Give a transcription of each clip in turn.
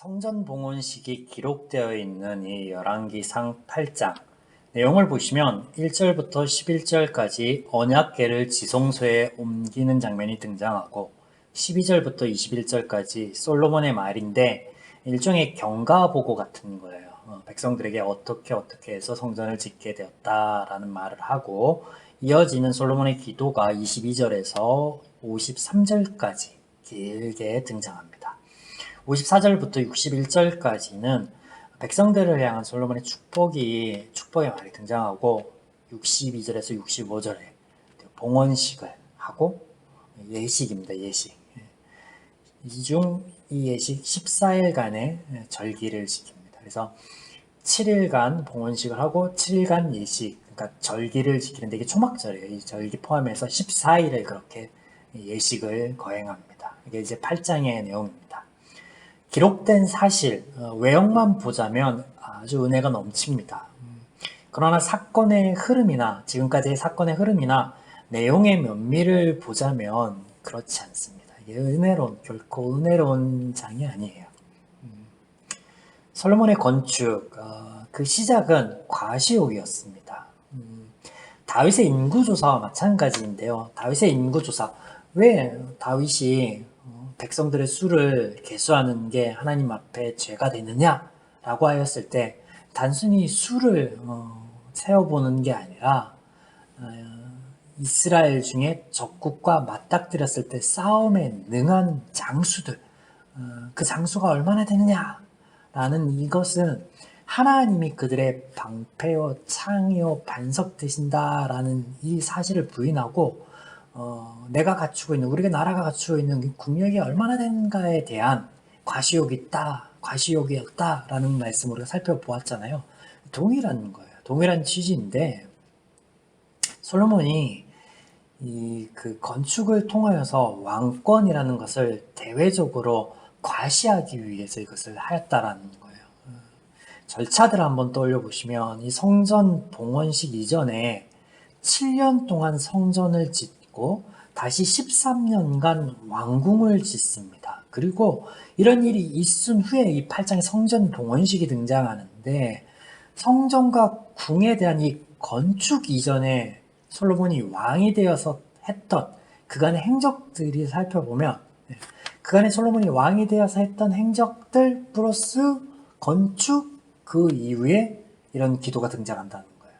성전 봉헌식이 기록되어 있는 이 열왕기상 8장 내용을 보시면 1절부터 11절까지 언약궤를 지성소에 옮기는 장면이 등장하고 12절부터 21절까지 솔로몬의 말인데 일종의 경가보고 같은 거예요. 백성들에게 어떻게 해서 성전을 짓게 되었다라는 말을 하고 이어지는 솔로몬의 기도가 22절에서 53절까지 길게 등장합니다. 54절부터 61절까지는 백성들을 향한 솔로몬의 축복의 말이 등장하고 62절에서 65절에 봉헌식을 하고 예식입니다. 예식. 이 예식 14일간의 절기를 지킵니다. 그래서 7일간 봉헌식을 하고 7일간 예식, 그러니까 절기를 지키는데 이게 초막절이에요. 이 절기 포함해서 14일을 그렇게 예식을 거행합니다. 이게 이제 8장의 내용입니다. 기록된 사실, 외형만 보자면 아주 은혜가 넘칩니다. 그러나 사건의 흐름이나 지금까지의 사건의 흐름이나 내용의 면밀을 보자면 그렇지 않습니다. 이게 결코 은혜로운 장이 아니에요. 솔로몬의 건축, 그 시작은 과시욕이었습니다. 다윗의 인구조사와 마찬가지인데요. 다윗의 인구조사, 왜 다윗이 백성들의 수를 계수하는 게 하나님 앞에 죄가 되느냐라고 하였을 때 단순히 수를 세어보는 게 아니라 이스라엘 중에 적국과 맞닥뜨렸을 때 싸움에 능한 장수들, 그 장수가 얼마나 되느냐라는 이것은 하나님이 그들의 방패요 창이요 반석 되신다라는 이 사실을 부인하고 내가 갖추고 있는, 우리가 나라가 갖추고 있는 국력이 얼마나 되는가에 대한 과시욕이었다라는 말씀을 우리가 살펴보았잖아요. 동일한 거예요. 동일한 취지인데 솔로몬이 그 건축을 통하여서 왕권이라는 것을 대외적으로 과시하기 위해서 이것을 하였다라는 거예요. 절차들을 한번 떠올려 보시면 이 성전 봉헌식 이전에 7년 동안 성전을 짓고 다시 13년간 왕궁을 짓습니다. 그리고 이런 일이 있은 후에 이 8장에 성전 봉헌식이 등장하는데 성전과 궁에 대한 이 건축 이전에 솔로몬이 왕이 되어서 했던 그간의 행적들이 살펴보면 그간의 솔로몬이 왕이 되어서 했던 행적들 플러스 건축 그 이후에 이런 기도가 등장한다는 거예요.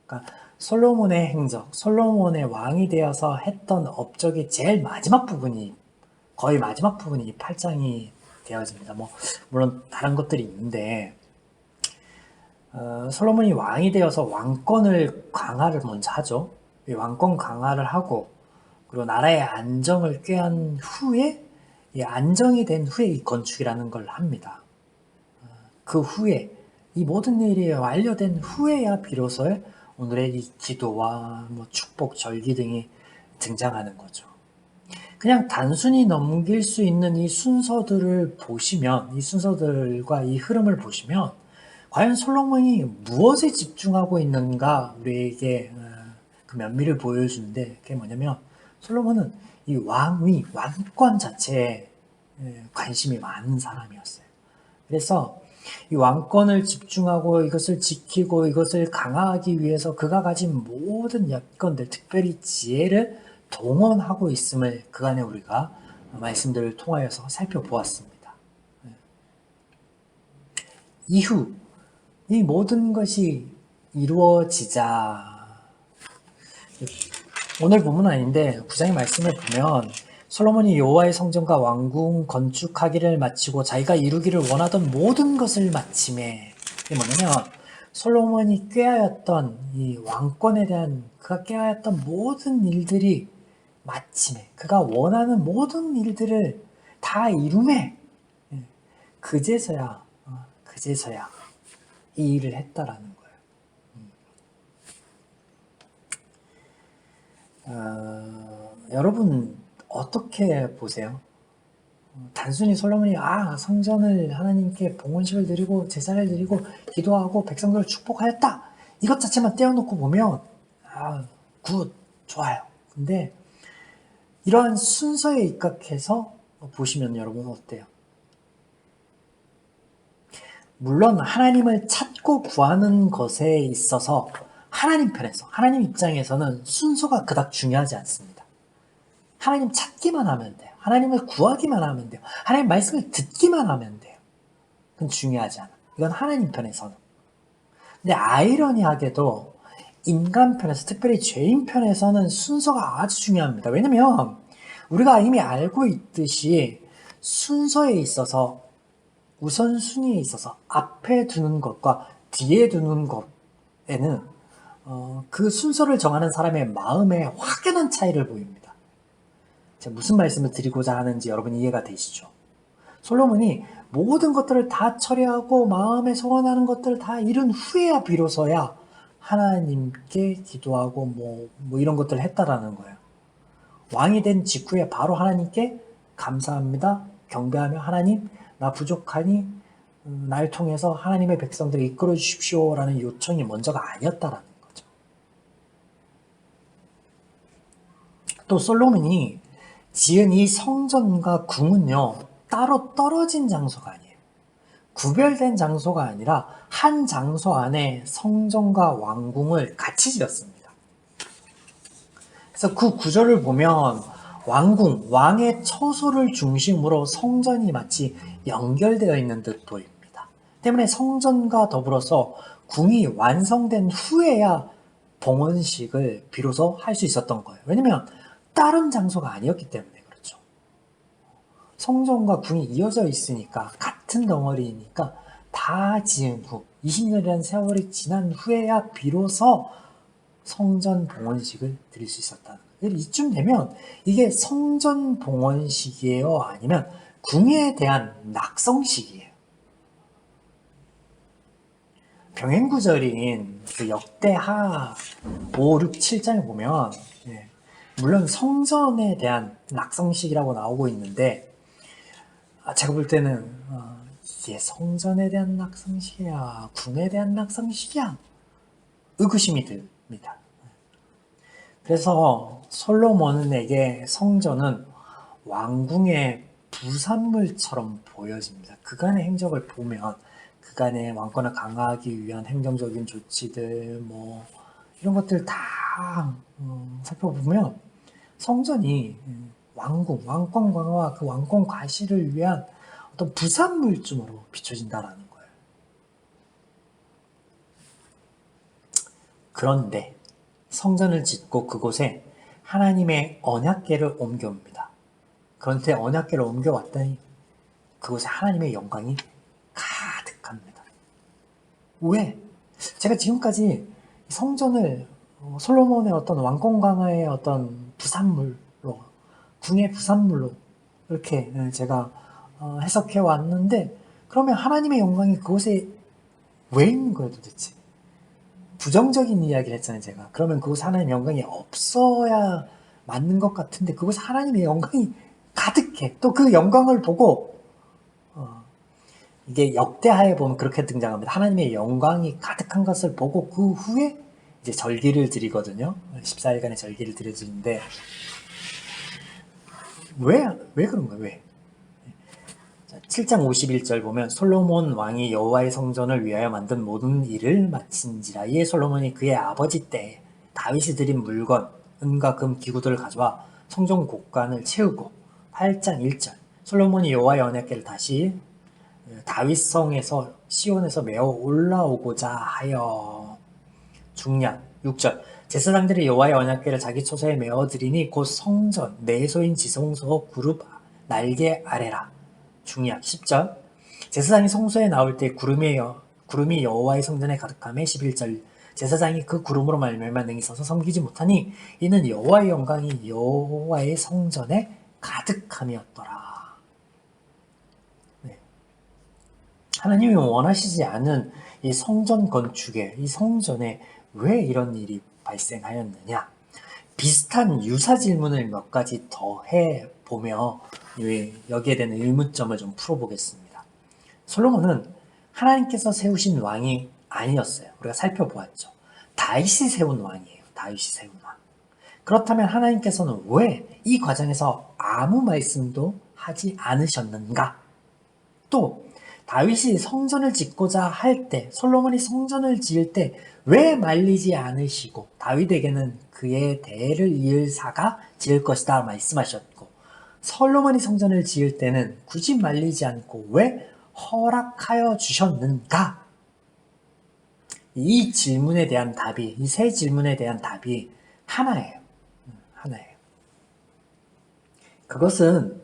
그러니까 솔로몬의 행적, 솔로몬의 왕이 되어서 했던 업적의 제일 마지막 부분이 거의 마지막 부분이 이 8장이 되어집니다. 물론 다른 것들이 있는데 솔로몬이 왕이 되어서 왕권을 강화를 먼저 하죠. 왕권 강화를 하고 그리고 나라의 안정을 꾀한 후에 이 안정이 된 후에 이 건축이라는 걸 합니다. 그 후에 이 모든 일이 완료된 후에야 비로소 오늘의 이 기도와 축복, 절기 등이 등장하는 거죠. 그냥 단순히 넘길 수 있는 이 순서들을 보시면, 이 순서들과 이 흐름을 보시면 과연 솔로몬이 무엇에 집중하고 있는가 우리에게 그 면밀을 보여주는데 그게 뭐냐면 솔로몬은 이 왕위, 왕권 자체에 관심이 많은 사람이었어요. 그래서 이 왕권을 집중하고 이것을 지키고 이것을 강화하기 위해서 그가 가진 모든 여건들, 특별히 지혜를 동원하고 있음을 그간에 우리가 말씀들을 통하여서 살펴보았습니다. 이후 이 모든 것이 이루어지자 오늘 본문 아닌데 9장의 말씀을 보면 솔로몬이 여호와의 성전과 왕궁 건축하기를 마치고 자기가 이루기를 원하던 모든 것을 마침에 이게 뭐냐면 솔로몬이 꾀하였던 이 왕권에 대한 그가 꾀하였던 모든 일들이 마침에 그가 원하는 모든 일들을 다 이룸에 그제서야 이 일을 했다라는 거예요. 여러분 어떻게 보세요? 단순히 솔로몬이 성전을 하나님께 봉헌식을 드리고 제사를 드리고 기도하고 백성들을 축복하였다 이것 자체만 떼어놓고 보면 굿, 좋아요. 근데 이러한 순서에 입각해서 보시면 여러분 어때요? 물론 하나님을 찾고 구하는 것에 있어서 하나님 편에서, 하나님 입장에서는 순서가 그닥 중요하지 않습니다. 하나님 찾기만 하면 돼요. 하나님을 구하기만 하면 돼요. 하나님 말씀을 듣기만 하면 돼요. 그건 중요하지 않아. 이건 하나님 편에서는. 근데 아이러니하게도 인간 편에서, 특별히 죄인 편에서는 순서가 아주 중요합니다. 왜냐면 우리가 이미 알고 있듯이 순서에 있어서, 우선순위에 있어서 앞에 두는 것과 뒤에 두는 것에는 그 순서를 정하는 사람의 마음에 확연한 차이를 보입니다. 제가 무슨 말씀을 드리고자 하는지 여러분 이해가 되시죠? 솔로몬이 모든 것들을 다 처리하고 마음에 소원하는 것들을 다 이룬 후에야 비로소야 하나님께 기도하고 뭐 이런 것들을 했다라는 거예요. 왕이 된 직후에 바로 하나님께 감사합니다, 경배하며 하나님 나 부족하니 날 통해서 하나님의 백성들을 이끌어 주십시오라는 요청이 먼저가 아니었다라는 거죠. 또 솔로몬이 지은 이 성전과 궁은요, 따로 떨어진 장소가 아니에요. 구별된 장소가 아니라 한 장소 안에 성전과 왕궁을 같이 지었습니다. 그래서 그 구조를 보면 왕궁, 왕의 처소를 중심으로 성전이 마치 연결되어 있는 듯 보입니다. 때문에 성전과 더불어서 궁이 완성된 후에야 봉헌식을 비로소 할 수 있었던 거예요. 왜냐면 다른 장소가 아니었기 때문에 그렇죠. 성전과 궁이 이어져 있으니까, 같은 덩어리니까 다 지은 후 20년이라는 세월이 지난 후에야 비로소 성전 봉헌식을 드릴 수 있었다는 거예요. 이쯤 되면 이게 성전 봉헌식이에요, 아니면 궁에 대한 낙성식이에요? 병행구절인 그 역대하 5, 6, 7장에 보면 물론 성전에 대한 낙성식이라고 나오고 있는데, 제가 볼 때는 이게 성전에 대한 낙성식이야, 궁에 대한 낙성식이야, 의구심이 듭니다. 그래서 솔로몬에게 성전은 왕궁의 부산물처럼 보여집니다. 그간의 행적을 보면 그간의 왕권을 강화하기 위한 행정적인 조치들 이런 것들 다 살펴보면 성전이 왕궁, 왕권 강화와 그 왕권 과시를 위한 어떤 부산물쯤으로 비춰진다라는 거예요. 그런데 성전을 짓고 그곳에 하나님의 언약궤를 옮겨옵니다. 그런데 언약궤를 옮겨왔더니 그곳에 하나님의 영광이 가득합니다. 왜? 제가 지금까지 성전을 솔로몬의 어떤 왕권 강화의 어떤 부산물로, 궁의 부산물로 이렇게 제가 해석해 왔는데, 그러면 하나님의 영광이 그곳에 왜 있는 거예요 도대체? 부정적인 이야기를 했잖아요 제가. 그러면 그곳에 하나님의 영광이 없어야 맞는 것 같은데 그곳에 하나님의 영광이 가득해. 또 그 영광을 보고 이게 역대하에 보면 그렇게 등장합니다. 하나님의 영광이 가득한 것을 보고 그 후에 이제 절기를 드리거든요. 14일간의 절기를 드려주는데 왜 그런 거예요? 왜? 7장 51절 보면 솔로몬 왕이 여호와의 성전을 위하여 만든 모든 일을 마친지라. 이에 솔로몬이 그의 아버지 때 다윗이 드린 물건, 은과 금 기구들을 가져와 성전 곳간을 채우고. 8장 1절 솔로몬이 여호와의 언약궤를 다시 다윗성에서 시온에서 메어 올라오고자 하여. 중략 6절 제사장들이 여호와의 언약궤를 자기 처소에 메어드리니 곧 성전 내소인 지성소 그룹 날개 아래라. 중략 10절 제사장이 성소에 나올 때 구름이 여호와의 성전에 가득하며. 11절 제사장이 그 구름으로 말미암아 능히 서서 섬기지 못하니 이는 여호와의 영광이 여호와의 성전에 가득함이었더라. 하나님이 원하시지 않은 이 성전 건축에, 이 성전에 왜 이런 일이 발생하였느냐? 비슷한 유사 질문을 몇 가지 더 해보며 여기에 대한 의문점을 좀 풀어보겠습니다. 솔로몬은 하나님께서 세우신 왕이 아니었어요. 우리가 살펴보았죠. 다윗이 세운 왕이에요. 다윗이 세운 왕. 그렇다면 하나님께서는 왜 이 과정에서 아무 말씀도 하지 않으셨는가? 또 다윗이 성전을 짓고자 할 때, 솔로몬이 성전을 지을 때 왜 말리지 않으시고 다윗에게는 그의 대를 이을 사가 지을 것이다 말씀하셨고, 솔로몬이 성전을 지을 때는 굳이 말리지 않고 왜 허락하여 주셨는가? 이 질문에 대한 답이, 이 세 질문에 대한 답이 하나예요. 하나예요. 그것은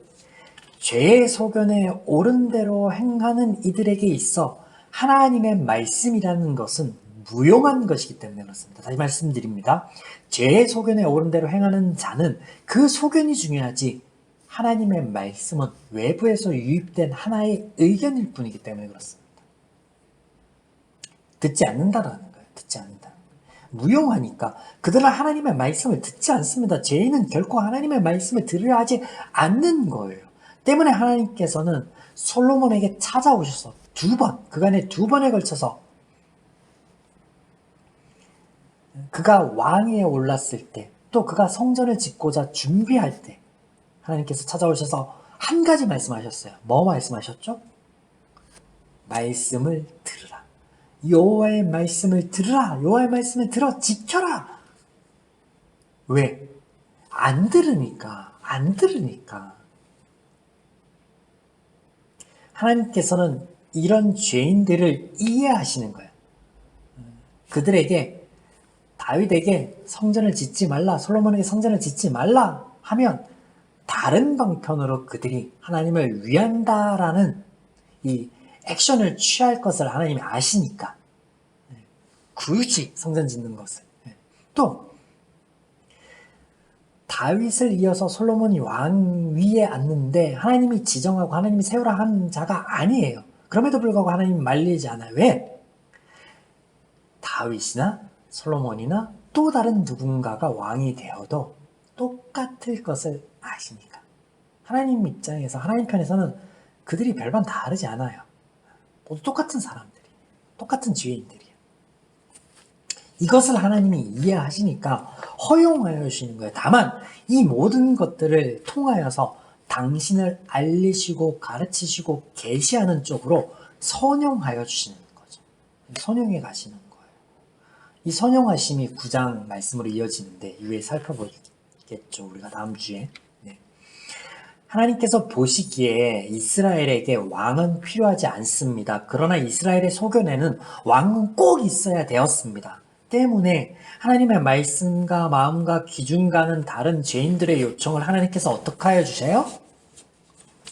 죄의 소견에 옳은 대로 행하는 이들에게 있어 하나님의 말씀이라는 것은 무용한 것이기 때문에 그렇습니다. 다시 말씀드립니다. 죄의 소견에 옳은 대로 행하는 자는 그 소견이 중요하지, 하나님의 말씀은 외부에서 유입된 하나의 의견일 뿐이기 때문에 그렇습니다. 듣지 않는다라는 거예요. 듣지 않는다. 무용하니까 그들은 하나님의 말씀을 듣지 않습니다. 죄인은 결코 하나님의 말씀을 들으려 하지 않는 거예요. 때문에 하나님께서는 솔로몬에게 찾아오셔서 그간에 두 번에 걸쳐서 그가 왕위에 올랐을 때, 또 그가 성전을 짓고자 준비할 때 하나님께서 찾아오셔서 한 가지 말씀하셨어요. 뭐 말씀하셨죠? 말씀을 들으라. 여호와의 말씀을 들으라. 여호와의 말씀을 들어 지켜라. 왜? 안 들으니까. 하나님께서는 이런 죄인들을 이해하시는 거예요. 그들에게, 다윗에게 성전을 짓지 말라, 솔로몬에게 성전을 짓지 말라 하면 다른 방편으로 그들이 하나님을 위한다라는 이 액션을 취할 것을 하나님이 아시니까 굳이 성전 짓는 것을. 또 다윗을 이어서 솔로몬이 왕위에 앉는데 하나님이 지정하고 하나님이 세우라 한 자가 아니에요. 그럼에도 불구하고 하나님이 말리지 않아요. 왜? 다윗이나 솔로몬이나 또 다른 누군가가 왕이 되어도 똑같을 것을 아시니까. 하나님 입장에서, 하나님 편에서는 그들이 별반 다르지 않아요. 모두 똑같은 사람들이, 똑같은 죄인들이에요. 이것을 하나님이 이해하시니까 허용하여 주시는 거예요. 다만 이 모든 것들을 통하여서 당신을 알리시고 가르치시고 계시하는 쪽으로 선용하여 주시는 거죠. 선용해 가시는 거예요. 이 선용하심이 9장 말씀으로 이어지는데 이후에 살펴보겠죠. 우리가 다음 주에. 하나님께서 보시기에 이스라엘에게 왕은 필요하지 않습니다. 그러나 이스라엘의 소견에는 왕은 꼭 있어야 되었습니다. 때문에 하나님의 말씀과 마음과 기준과는 다른 죄인들의 요청을 하나님께서 어떻게 하여 주세요?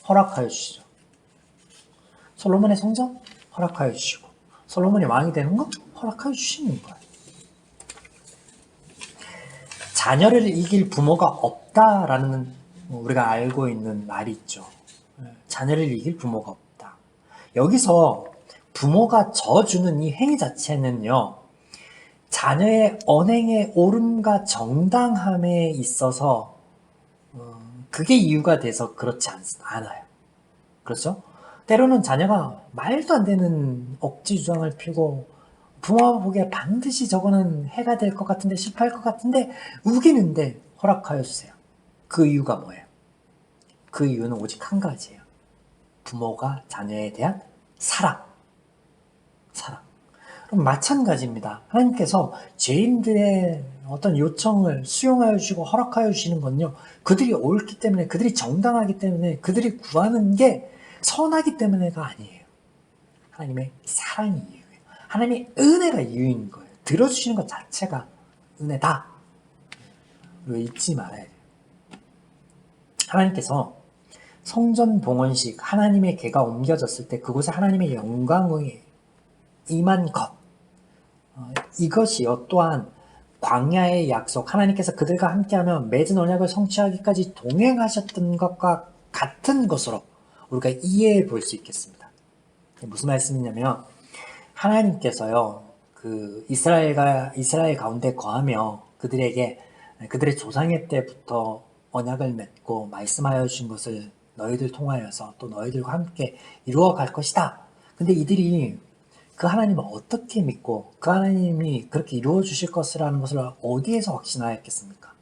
허락하여 주시죠. 솔로몬의 성전? 허락하여 주시고, 솔로몬이 왕이 되는 거? 허락하여 주시는 거예요. 자녀를 이길 부모가 없다라는 우리가 알고 있는 말이 있죠. 자녀를 이길 부모가 없다. 여기서 부모가 져주는 이 행위 자체는요, 자녀의 언행의 옳음과 정당함에 있어서 그게 이유가 돼서 그렇지 않아요. 그렇죠? 때로는 자녀가 말도 안 되는 억지 주장을 펴고 부모가 보기에 반드시 저거는 해가 될 것 같은데, 실패할 것 같은데 우기는데 허락하여 주세요. 그 이유가 뭐예요? 그 이유는 오직 한 가지예요. 부모가 자녀에 대한 사랑. 그럼 마찬가지입니다. 하나님께서 죄인들의 어떤 요청을 수용하여 주시고 허락하여 주시는 건요, 그들이 옳기 때문에, 그들이 정당하기 때문에, 그들이 구하는 게 선하기 때문에가 아니에요. 하나님의 사랑이 이유예요. 하나님의 은혜가 이유인 거예요. 들어주시는 것 자체가 은혜다. 이거 잊지 말아야 돼요. 하나님께서 성전 봉헌식, 하나님의 궤가 옮겨졌을 때 그곳에 하나님의 영광이 임한 것, 이것이요 또한 광야의 약속, 하나님께서 그들과 함께하며 맺은 언약을 성취하기까지 동행하셨던 것과 같은 것으로 우리가 이해해 볼 수 있겠습니다. 무슨 말씀이냐면, 하나님께서요 그 이스라엘 가운데 거하며 그들에게 그들의 조상의 때부터 언약을 맺고 말씀하여 주신 것을 너희들 통하여서 또 너희들과 함께 이루어 갈 것이다. 근데 이들이 그 하나님을 어떻게 믿고 그 하나님이 그렇게 이루어 주실 것이라는 것을 어디에서 확신하였겠습니까?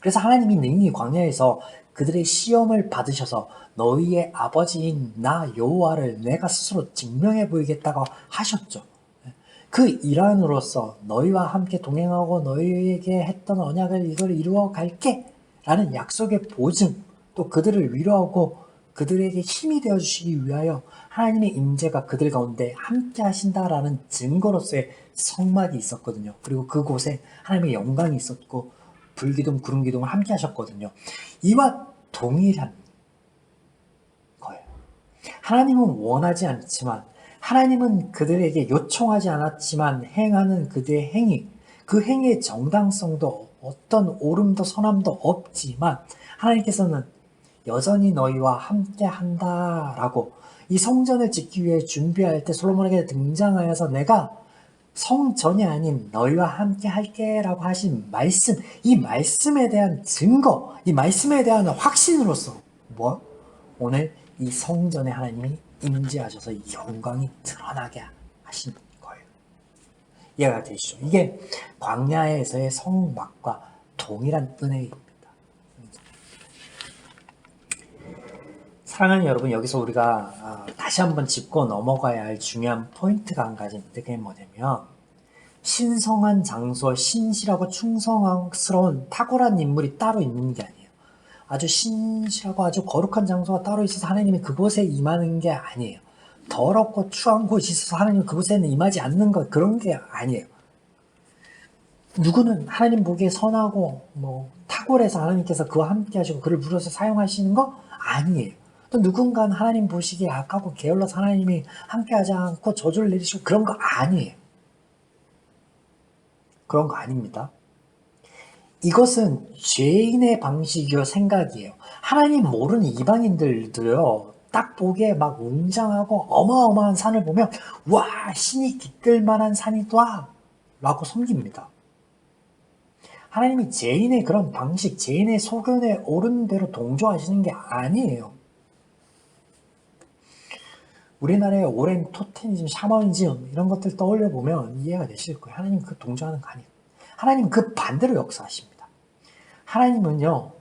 그래서 하나님이 능히 광야에서 그들의 시험을 받으셔서 너희의 아버지인 나 여호와를 내가 스스로 증명해 보이겠다고 하셨죠. 그 일환으로서 너희와 함께 동행하고 너희에게 했던 언약을 이걸 이루어 갈게 라는 약속의 보증, 또 그들을 위로하고 그들에게 힘이 되어 주시기 위하여 하나님의 임재가 그들 가운데 함께 하신다라는 증거로서의 성막이 있었거든요. 그리고 그곳에 하나님의 영광이 있었고 불기둥, 구름기둥을 함께 하셨거든요. 이와 동일한 거예요. 하나님은 원하지 않지만, 하나님은 그들에게 요청하지 않았지만 행하는 그들의 행위, 그 행위의 정당성도 어떤 옳음도 선함도 없지만 하나님께서는 여전히 너희와 함께 한다라고 이 성전을 짓기 위해 준비할 때 솔로몬에게 등장하여서 내가 성전이 아닌 너희와 함께 할게 라고 하신 말씀, 이 말씀에 대한 증거, 이 말씀에 대한 확신으로서 뭐? 오늘 이 성전에 하나님이 임재하셔서 영광이 드러나게 하신 거예요. 이해가 되시죠? 이게 광야에서의 성막과 동일한 은혜입니다. 사랑하는 여러분, 여기서 우리가 다시 한번 짚고 넘어가야 할 중요한 포인트가 한 가지 있는데 그게 뭐냐면 신성한 장소와 신실하고 충성스러운 탁월한 인물이 따로 있는 게 아니에요. 아주 신실하고 아주 거룩한 장소가 따로 있어서 하나님이 그곳에 임하는 게 아니에요. 더럽고 추한 곳이 있어서 하나님이 그곳에는 임하지 않는 것, 그런 게 아니에요. 누구는 하나님 보기에 선하고 탁월해서 하나님께서 그와 함께 하시고 그를 불러서 사용하시는 거 아니에요. 또 누군가는 하나님 보시기에 악하고 게을러서 하나님이 함께 하지 않고 저주를 내리시고 그런 거 아니에요. 그런 거 아닙니다. 이것은 죄인의 방식이요 생각이에요. 하나님 모르는 이방인들도요, 딱 보기에 막 웅장하고 어마어마한 산을 보면 와, 신이 깃들 만한 산이다 라고 섬깁니다. 하나님이 죄인의 그런 방식, 죄인의 소견에 옳은 대로 동조하시는 게 아니에요. 우리나라의 오랜 토테니즘, 샤머니즘 이런 것들 떠올려 보면 이해가 되실 거예요. 하나님 그 동조하는 거 아니에요. 하나님 그 반대로 역사하십니다. 하나님은요,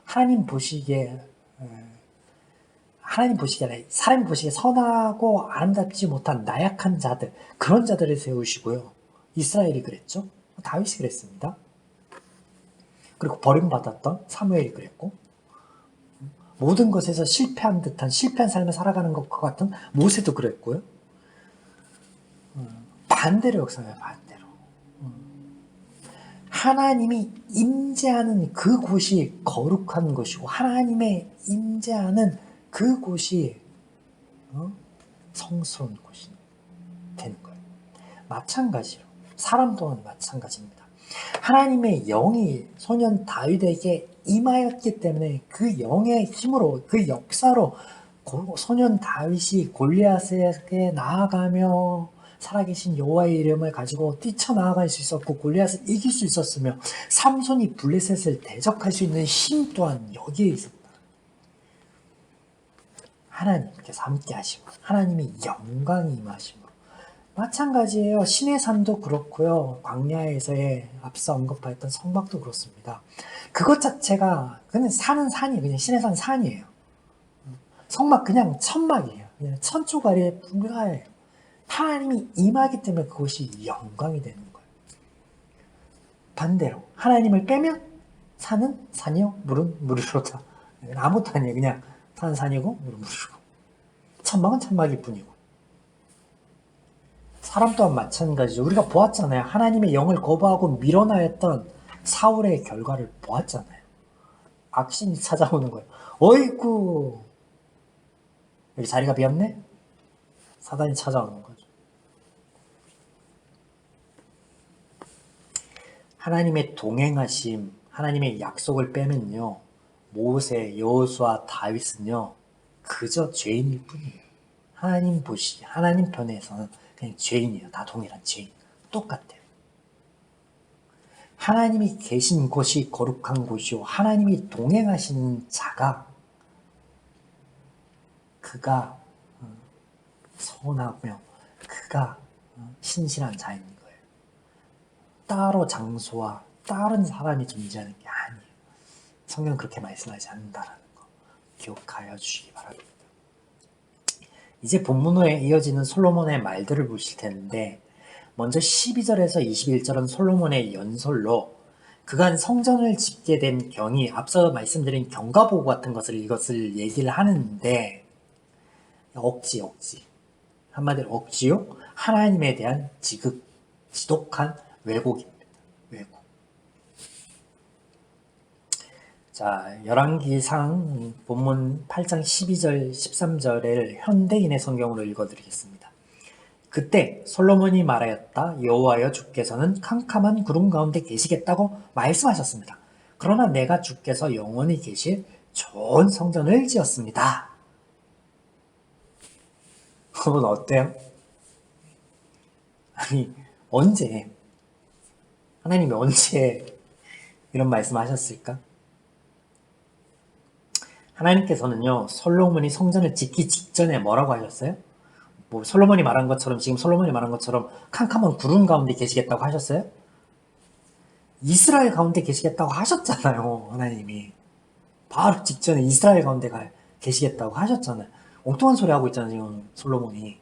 하나님 보시기에 아니라 사람이 보시기에 선하고 아름답지 못한 나약한 자들, 그런 자들을 세우시고요. 이스라엘이 그랬죠. 다윗이 그랬습니다. 그리고 버림받았던 사무엘이 그랬고, 모든 것에서 실패한 듯한 실패한 삶을 살아가는 것과 같은 모세도 그랬고요. 반대로 역사해요. 반대로. 하나님이 임재하는 그곳이 거룩한 것이고 하나님의 임재하는 그곳이 성스러운 곳이 되는 거예요. 마찬가지로 사람 또한 마찬가지입니다. 하나님의 영이 소년 다윗에게 임하였기 때문에 그 영의 힘으로, 그 역사로 소년 다윗이 골리앗에게 나아가며 살아계신 여호와의 이름을 가지고 뛰쳐나아갈 수 있었고 골리앗을 이길 수 있었으며 삼손이 블레셋을 대적할 수 있는 힘 또한 여기에 있었다. 하나님께서 함께 하시고 하나님의 영광이 임하심으로 마찬가지예요. 신의 산도 그렇고요. 광야에서의 앞서 언급하였던 성막도 그렇습니다. 그것 자체가 그냥 사는 산이에요. 그냥 신의 산 산이에요. 성막 그냥 천막이에요. 그냥 천조가리에 불과해요. 하나님이 임하기 때문에 그것이 영광이 되는 거예요. 반대로 하나님을 빼면 산은 산이요, 물은 물이로다. 아무것도 아니에요. 그냥 산은 산이고 물은 물이고. 천막은 천막일 뿐이고. 사람 또한 마찬가지죠. 우리가 보았잖아요. 하나님의 영을 거부하고 밀어나였던 사울의 결과를 보았잖아요. 악신이 찾아오는 거예요. 어이구, 여기 자리가 비었네? 사단이 찾아오는 거죠. 하나님의 동행하심, 하나님의 약속을 빼면요, 모세, 여호수아, 다윗은요 그저 죄인일 뿐이에요. 하나님 보시기에, 하나님 편에서는 그냥 죄인이에요. 다 동일한 죄인. 똑같아요. 하나님이 계신 곳이 거룩한 곳이요, 하나님이 동행하시는 자가 그가 선하며 그가 신실한 자인 거예요. 따로 장소와 다른 사람이 존재하는 게 아니에요. 성경 그렇게 말씀하지 않는다라는 거 기억하여 주시기 바랍니다. 이제 본문에 이어지는 솔로몬의 말들을 보실 텐데 먼저 12절에서 21절은 솔로몬의 연설로 그간 성전을 짓게 된 경이 앞서 말씀드린 경과보고 같은 이것을 얘기를 하는데 억지 한마디로 억지요 하나님에 대한 지독한 왜곡입니다. 왜곡. 자, 열왕기상 본문 8장 12절 13절을 현대인의 성경으로 읽어드리겠습니다. 그때 솔로몬이 말하였다. 여호와여 주께서는 캄캄한 구름 가운데 계시겠다고 말씀하셨습니다. 그러나 내가 주께서 영원히 계실 좋은 성전을 지었습니다. 그건 어때요? 아니 언제 하나님이 언제 이런 말씀하셨을까? 하나님께서는요 솔로몬이 성전을 짓기 직전에 뭐라고 하셨어요? 뭐 솔로몬이 말한 것처럼 지금 솔로몬이 말한 것처럼 캄캄한 구름 가운데 계시겠다고 하셨어요? 이스라엘 가운데 계시겠다고 하셨잖아요. 하나님이 바로 직전에 이스라엘 가운데 계시겠다고 하셨잖아요. 엉뚱한 소리 하고 있잖아요. 지금 솔로몬이.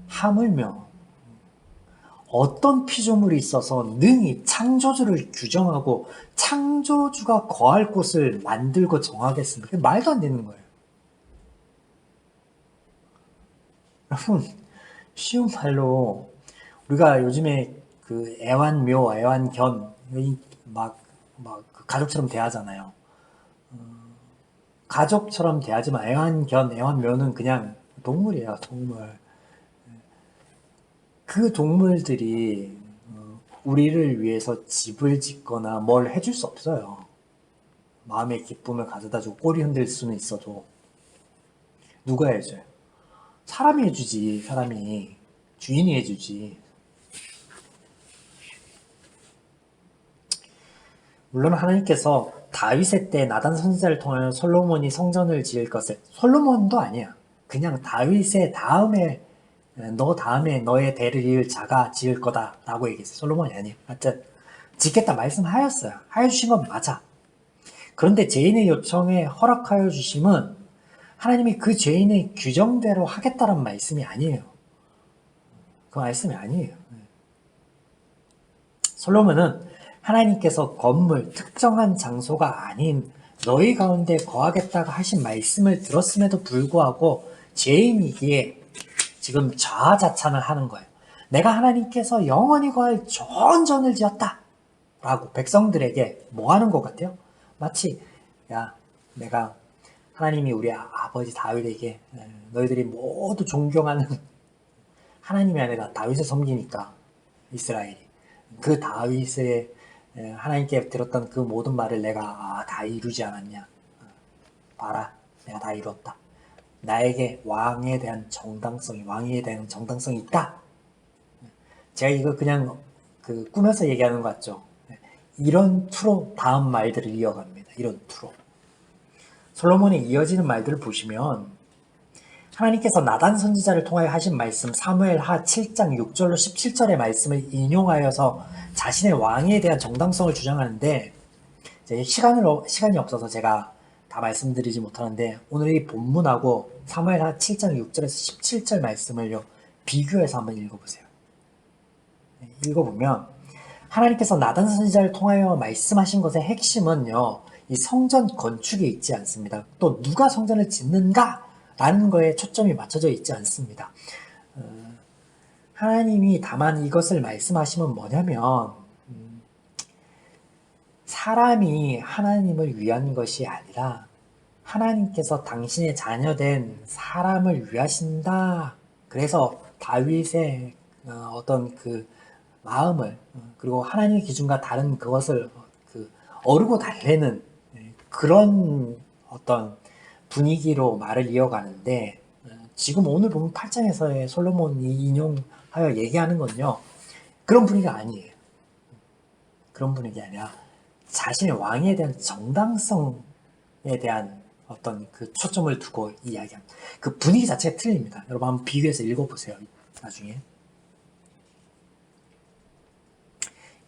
하물며 어떤 피조물이 있어서 능히 창조주를 규정하고 창조주가 거할 곳을 만들고 정하겠습니까? 말도 안 되는 거예요. 여러분 쉬운 말로 우리가 요즘에 그 애완묘, 애완견 막 가족처럼 대하잖아요. 가족처럼 대하지만 애완견, 애완묘는 그냥 동물이에요. 동물. 그 동물들이 우리를 위해서 집을 짓거나 뭘 해줄 수 없어요. 마음의 기쁨을 가져다주고 꼬리 흔들 수는 있어도 누가 해줘요? 사람이 해주지. 사람이 주인이 해주지. 물론 하나님께서 다윗의 때 나단 선지자를 통하여 솔로몬이 성전을 지을 것을 솔로몬도 아니야. 그냥 다윗의 다음에 너 다음에 너의 대를 이을 자가 지을 거다 라고 얘기했어요. 솔로몬이 아니에요. 하여튼 짓겠다 말씀하였어요. 하여 주신 건 맞아. 그런데 죄인의 요청에 허락하여 주심은 하나님이 그 죄인의 규정대로 하겠다는 말씀이 아니에요. 그 말씀이 아니에요. 솔로몬은 하나님께서 건물, 특정한 장소가 아닌 너희 가운데 거하겠다고 하신 말씀을 들었음에도 불구하고 죄인이기에 지금 자아자찬을 하는 거예요. 내가 하나님께서 영원히 거할 좋은 전을 지었다 라고 백성들에게 뭐 하는 것 같아요? 마치 야 내가 하나님이 우리 아버지 다윗에게 너희들이 모두 존경하는 하나님이 아니라 다윗을 섬기니까 이스라엘이 그 다윗의 하나님께 들었던 그 모든 말을 내가 다 이루지 않았냐. 봐라 내가 다 이뤘다. 나에게 왕에 대한 정당성이 있다. 제가 이거 그냥 꾸며서 얘기하는 것 같죠. 이런 투로 다음 말들을 이어갑니다. 이런 투로. 솔로몬의 이어지는 말들을 보시면 하나님께서 나단 선지자를 통하여 하신 말씀 사무엘하 7장 6절로 17절의 말씀을 인용하여서 자신의 왕에 대한 정당성을 주장하는데 시간이 없어서 제가 다 말씀드리지 못하는데 오늘 이 본문하고 사무엘하 7장 6절에서 17절 말씀을요 비교해서 한번 읽어보세요. 읽어보면 하나님께서 나단 선지자를 통하여 말씀하신 것의 핵심은요 이 성전 건축에 있지 않습니다. 또 누가 성전을 짓는가 라는 거에 초점이 맞춰져 있지 않습니다. 하나님이 다만 이것을 말씀하시면 뭐냐면 사람이 하나님을 위한 것이 아니라 하나님께서 당신의 자녀된 사람을 위하신다. 그래서 다윗의 어떤 그 마음을 그리고 하나님의 기준과 다른 그것을 어르고 달래는 그런 어떤 분위기로 말을 이어가는데 지금 오늘 보면 8장에서의 솔로몬이 인용하여 얘기하는 건요. 그런 분위기가 아니에요. 그런 분위기 아니라 자신의 왕에 대한 정당성에 대한 어떤 그 초점을 두고 이야기합니다. 그 분위기 자체가 틀립니다. 여러분 한번 비교해서 읽어보세요. 나중에.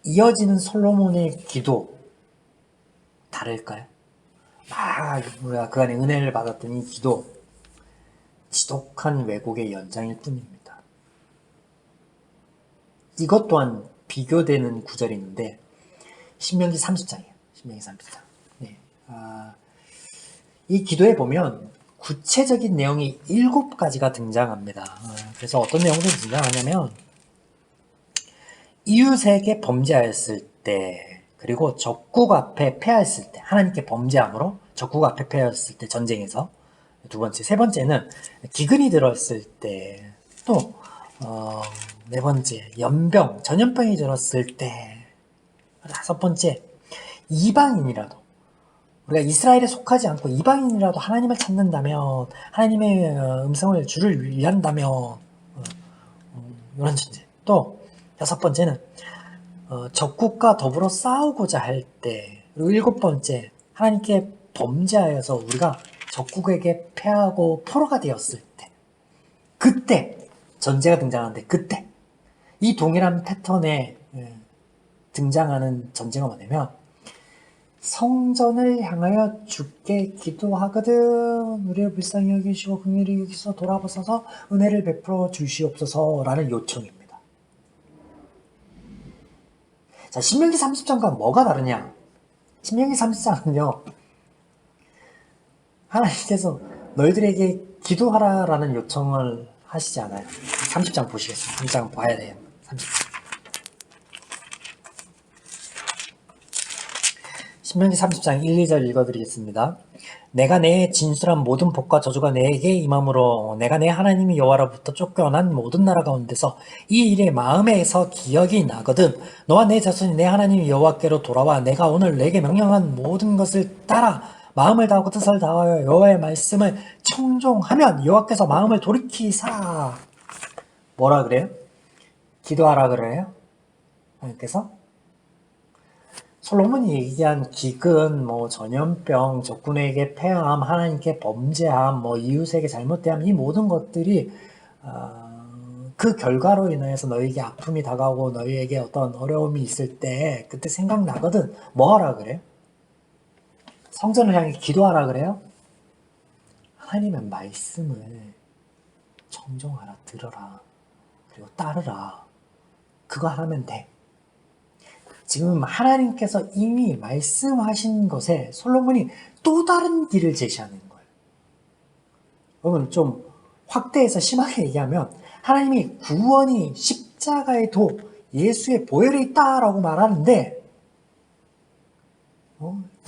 이어지는 솔로몬의 기도 다를까요? 우리가 그 안에 은혜를 받았던 이 기도, 지독한 왜곡의 연장일 뿐입니다. 이것 또한 비교되는 구절이 있는데 신명기 30장이에요. 신명기 30장. 네. 이 기도에 보면 구체적인 내용이 7가지가 등장합니다. 그래서 어떤 내용들이 등장하냐면 이웃에게 범죄하였을 때, 그리고 적국 앞에 패하였을 때, 하나님께 범죄함으로 적국 앞에 패하였을 때, 전쟁에서. 두 번째, 세 번째는 기근이 들었을 때, 또 네 번째, 연병, 전염병이 들었을 때, 다섯 번째, 이방인이라도, 우리가 이스라엘에 속하지 않고 이방인이라도 하나님을 찾는다면, 하나님의 음성을 주를 위한다면, 이런 존재. 또 여섯 번째는 적국과 더불어 싸우고자 할 때, 그리고 일곱 번째, 하나님께 범죄하여서 우리가 적국에게 패하고 포로가 되었을 때, 그때 전제가 등장하는데, 그때 이 동일한 패턴에 등장하는 전제가 뭐냐면 성전을 향하여 주께 기도하거든 우리를 불쌍히 여기시고 긍휼히 여기서 돌아보소서 은혜를 베풀어 주시옵소서라는 요청입니다. 자, 신명기 30장과 뭐가 다르냐? 신명기 30장은요, 하나님께서 너희들에게 기도하라라는 요청을 하시지 않아요. 30장 보시겠습니다. 30장 봐야 돼요. 30장. 신명기 30장 1, 2절 읽어드리겠습니다. 내가 내 진술한 모든 복과 저주가 내게 임함으로 내가 내 하나님이 여호와로부터 쫓겨난 모든 나라 가운데서 이 일이 마음에서 기억이 나거든 너와 내 자손이 내 하나님 여호와께로 돌아와 내가 오늘 내게 명령한 모든 것을 따라 마음을 다하고 뜻을 다하여 여호와의 말씀을 청종하면 여호와께서 마음을 돌이키사. 뭐라 그래요? 기도하라 그래요? 하나님께서? 솔로몬이 얘기한 기근, 전염병, 적군에게 패함, 하나님께 범죄함, 이웃에게 잘못대함, 이 모든 것들이 그 결과로 인해서 너희에게 아픔이 다가오고 너희에게 어떤 어려움이 있을 때 그때 생각나거든. 뭐 하라 그래요? 성전을 향해 기도하라 그래요? 하나님의 말씀을 청종하라, 들어라, 그리고 따르라. 그거 하면 돼. 지금 하나님께서 이미 말씀하신 것에 솔로몬이 또 다른 길을 제시하는 거예요. 여러분 좀 확대해서 심하게 얘기하면 하나님이 구원이 십자가의 도 예수의 보혈에 있다라고 말하는데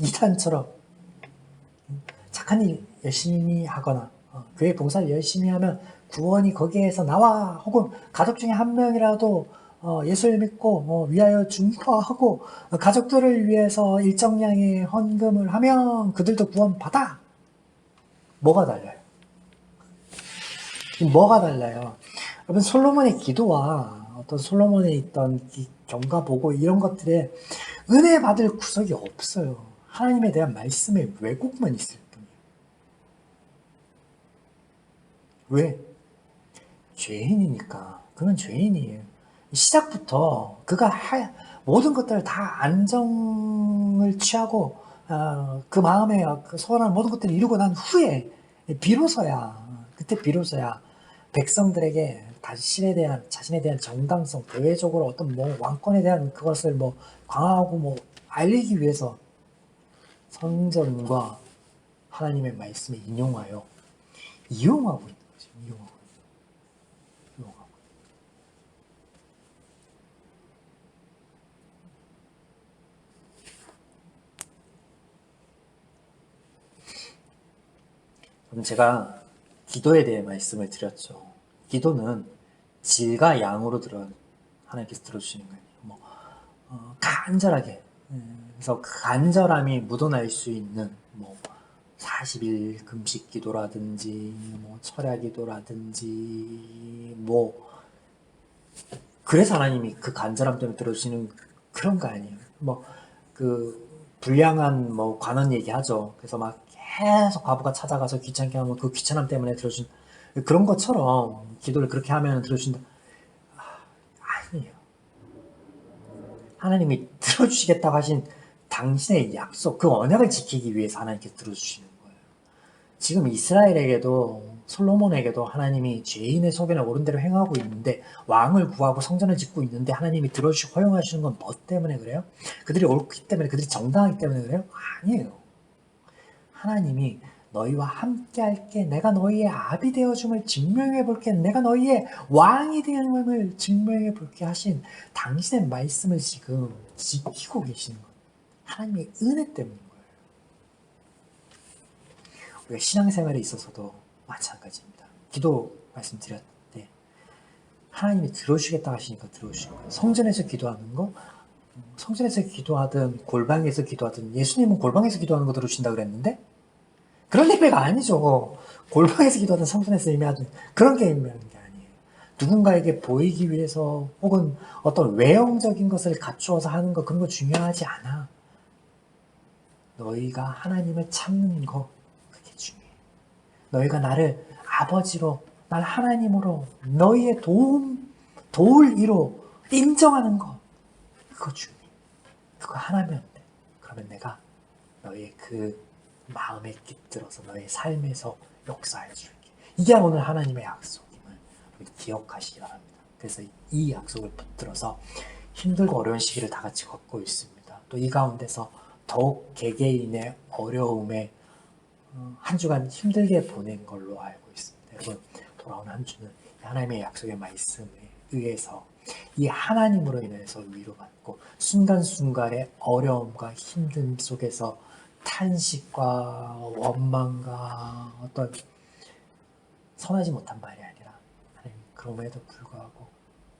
이단처럼 착한 일 열심히 하거나 교회 봉사를 열심히 하면 구원이 거기에서 나와, 혹은 가족 중에 한 명이라도 예수를 믿고 위하여 중보하고 가족들을 위해서 일정량의 헌금을 하면 그들도 구원받아. 뭐가 달라요? 뭐가 달라요? 여러분 솔로몬의 기도와 어떤 솔로몬에 있던 경과 보고 이런 것들에 은혜 받을 구석이 없어요. 하나님에 대한 말씀의 왜곡만 있을 뿐이에요. 왜? 죄인이니까. 그는 죄인이에요. 시작부터 그가 모든 것들을 다 안정을 취하고 그 마음에 그 소원하는 모든 것들을 이루고 난 후에 그때 비로소야 백성들에게 자신에 대한 정당성, 대외적으로 어떤 왕권에 대한 그것을 강화하고 알리기 위해서 성전과 하나님의 말씀을 이용하고 있는 거죠. 이용하고. 그럼 제가 기도에 대해 말씀을 드렸죠. 기도는 질과 양으로 하나님께서 들어주시는 거예요. 간절하게. 그래서 그 간절함이 묻어날 수 있는 40일 금식 기도라든지 철야 기도라든지 그래서 하나님이 그 간절함 때문에 들어주시는 그런 거 아니에요. 그 불량한 관원 얘기하죠. 그래서 계속 과부가 찾아가서 귀찮게 하면 그 귀찮음 때문에 들어준 그런 것처럼 기도를 그렇게 하면 들어준다. 아니에요. 하나님이 들어주시겠다고 하신 당신의 약속, 그 언약을 지키기 위해서 하나님께서 들어주시는 거예요. 지금 이스라엘에게도 솔로몬에게도 하나님이 죄인의 소견에 옳은 대로 행하고 있는데 왕을 구하고 성전을 짓고 있는데 하나님이 들어주시고 허용하시는 건 뭐 때문에 그래요? 그들이 옳기 때문에, 그들이 정당하기 때문에 그래요? 아니에요. 하나님이 너희와 함께 할게, 내가 너희의 아비 되어줌을 증명해 볼게, 내가 너희의 왕이 되어줌을 증명해 볼게 하신 당신의 말씀을 지금 지키고 계시는 거예요. 하나님의 은혜 때문인 거예요. 우리가 신앙생활에 있어서도 마찬가지입니다. 기도 말씀드렸을 때 하나님이 들어주시겠다 하시니까 들어주시는 거예요. 성전에서 기도하는 거, 성전에서 기도하든 골방에서 기도하든, 예수님은 골방에서 기도하는 거 들어주신다 그랬는데 그런 예배가 아니죠. 골방에서 기도하든 성전에서 예배하든 그런 게 예배하는 게 아니에요. 누군가에게 보이기 위해서 혹은 어떤 외형적인 것을 갖추어서 하는 거, 그런 거 중요하지 않아. 너희가 하나님을 찾는 거, 그게 중요해. 너희가 나를 아버지로, 날 하나님으로, 너희의 도울 이로 인정하는 거, 그거 중요해. 그거 하나면 돼. 그러면 내가 너희의 그 마음에 깃들어서 너의 삶에서 역사해 줄게. 이게 오늘 하나님의 약속임을 기억하시기 바랍니다. 그래서 이 약속을 붙들어서 힘들고 어려운 시기를 다 같이 겪고 있습니다. 또 이 가운데서 더욱 개개인의 어려움에 한 주간 힘들게 보낸 걸로 알고 있습니다. 여러분, 돌아온 한 주는 하나님의 약속의 말씀에 의해서 이 하나님으로 인해서 위로받고 순간순간의 어려움과 힘듦 속에서 탄식과 원망과 어떤 선하지 못한 말이 아니라 하나님, 그럼에도 불구하고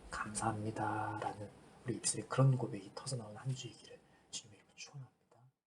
감사합니다라는 우리 입술에 그런 고백이 터져나오는 한 주이기를 주님의 이름으로 축원합니다.